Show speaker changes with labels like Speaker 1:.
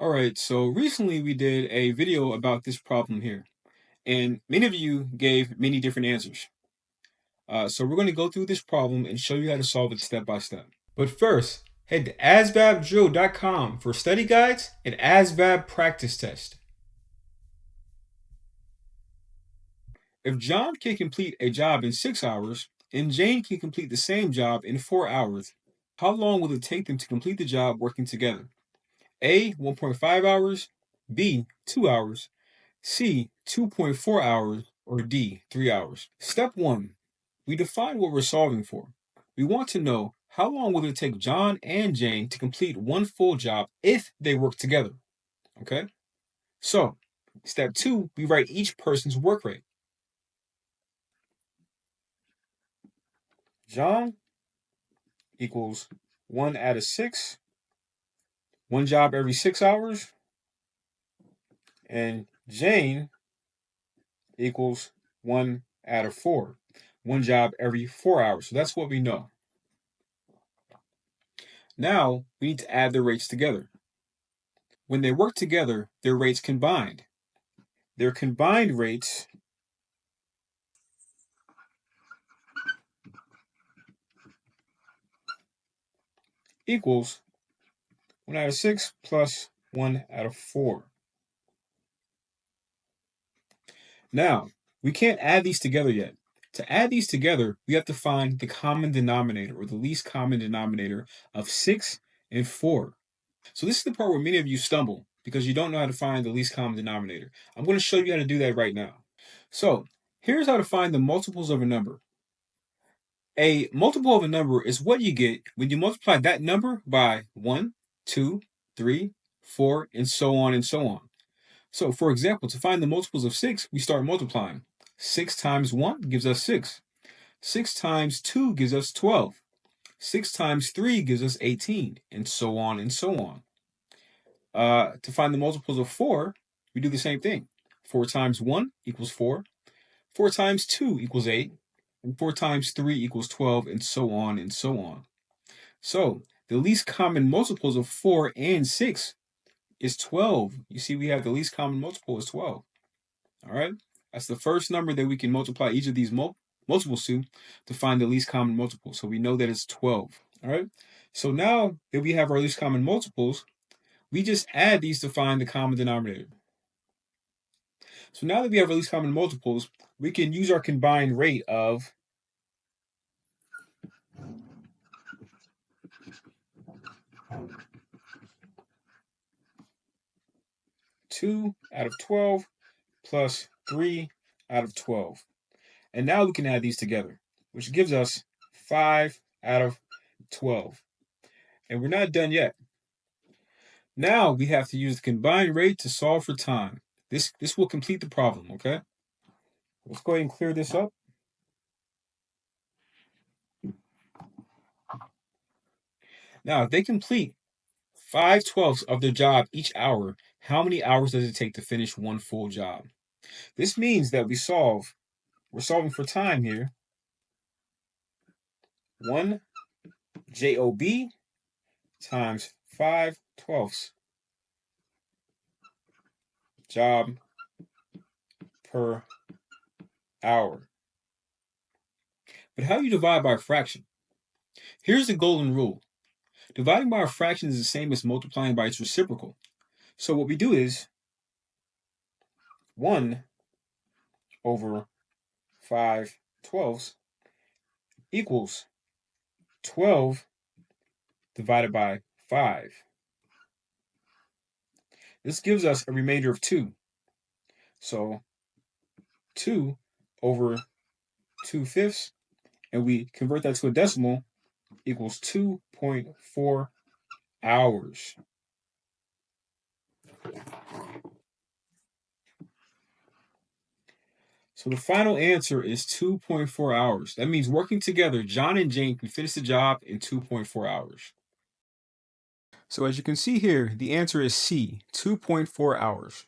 Speaker 1: All right, so recently we did a video about this problem here, and many of you gave many different answers. So we're going to go through this problem and show you how to solve it step by step. But first, head to ASVABdrill.com for study guides and ASVAB practice test. If John can complete a job in 6 hours and Jane can complete the same job in 4 hours, how long will it take them to complete the job working together? A, 1.5 hours, B, 2 hours, C, 2.4 hours, or D, 3 hours. Step 1. We define what we're solving for. We want to know how long will it take John and Jane to complete one full job if they work together. Okay? So, step 2, we write each person's work rate. John equals 1 out of 6, one job every 6 hours, and Jane equals 1 out of 4, one job every 4 hours. So that's what we know. Now we need to add their rates together. When they work together, their rates combined. Their combined rates equals 1 out of 6 plus 1 out of 4. Now, we can't add these together yet. To add these together, we have to find the common denominator, or the least common denominator, of 6 and 4. So this is the part where many of you stumble because you don't know how to find the least common denominator. I'm going to show you how to do that right now. So here's how to find the multiples of a number. A multiple of a number is what you get when you multiply that number by 1, 2, 3, 4, and so on and so on. So for example, to find the multiples of 6, we start multiplying. 6 times 1 gives us 6. 6 times 2 gives us 12. 6 times 3 gives us 18, and so on and so on. To find the multiples of 4, we do the same thing. 4 times 1 equals 4. 4 times 2 equals 8. And 4 times 3 equals 12, and so on and so on. So the least common multiples of 4 and 6 is 12. You see, we have the least common multiple is 12. All right? That's the first number that we can multiply each of these multiples to find the least common multiple. So we know that it's 12. All right? So now that we have our least common multiples, we just add these to find the common denominator. So now that we have our least common multiples, we can use our combined rate of 2 out of 12 plus 3 out of 12. And now we can add these together, which gives us 5 out of 12. And we're not done yet. Now we have to use the combined rate to solve for time. This will complete the problem, okay? Let's go ahead and clear this up. Now, if they complete 5/12 of their job each hour, how many hours does it take to finish one full job? This means that we're solving for time here. 1 job times 5/12 job per hour. But how do you divide by a fraction? Here's the golden rule. Dividing by a fraction is the same as multiplying by its reciprocal. So what we do is 1 over 5/12 equals 12 divided by 5. This gives us a remainder of 2. So 2 over 2/5, and we convert that to a decimal, equals 2.4 hours. So the final answer is 2.4 hours. That means working together, John and Jane can finish the job in 2.4 hours. So as you can see here, the answer is C, 2.4 hours.